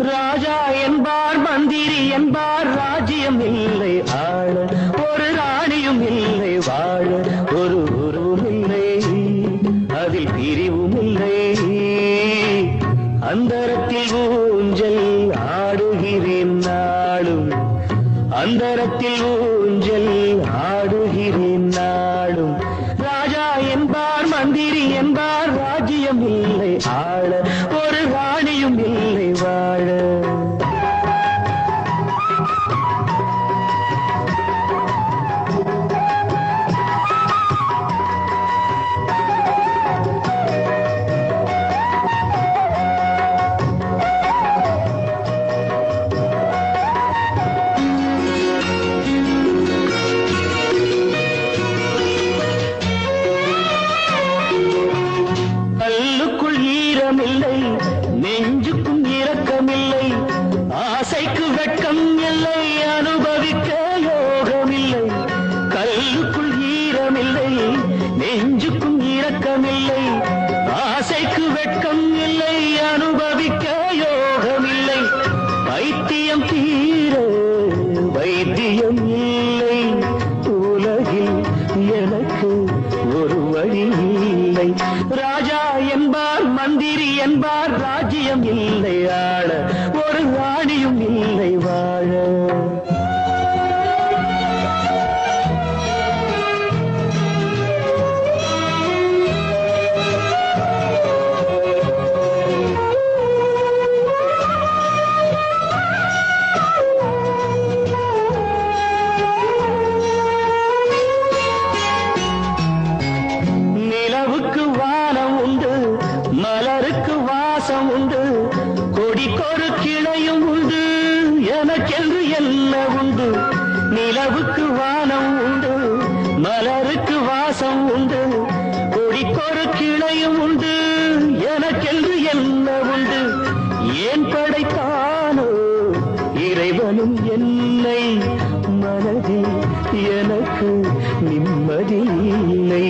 ராஜா என்பார் மந்திரி என்பார் ராஜ்யம் இல்லை ஆள ஒரு ராணியும் இல்லை வாழ ஒரு உருவும் இல்லை அதில் பிரிவும் இல்லை அந்தரத்தில் ஊஞ்சல் ஆடுகிறேன் நாளும் அந்தரத்தில் ஊஞ்சல் ஆடுகிறேன் நாளும் ராஜா என்பார் மந்திரி என்பார் ராஜ்யம் இல்லை ஆள ஒரு ராணியும் இல்லை வாழ கல்லுக்குள் ஈரமில்லை நெஞ்சுக்கும் இரக்கமில்லை ஆசைக்கு வெட்கம் இல்லை அனுபவிக்க யோகமில்லை கல்லுக்குள் ஈரமில்லை நெஞ்சுக்கும் இரக்கமில்லை ஆசைக்கு வெட்கம் இல்லை அனுபவிக்க யோகமில்லை வைத்தியம் தீர வைத்தியம் இல்லை உலகில் எனக்கு ஒரு வழி இல்லை ராஜா என்பார் மந்திரி என்பார் ராஜ்யம் இல்லை ஆள ஒரு ராணியும் இல்லை வாழ நிலவுக்கு வானம் உண்டு மலருக்கு வாசம் உண்டு கொடிக்கொரு கிளையும் உண்டு எனக்கென்று என்ன உண்டு நிலவுக்கு வானம் உண்டு மலருக்கு வாசம் உண்டு கொடிக்கொரு கிளையும் உண்டு எனக்கென்று என்ன உண்டு ஏன் படைத்தானோ இறைவனும் என்னை மனதில் எனக்கு நிம்மதி இல்லை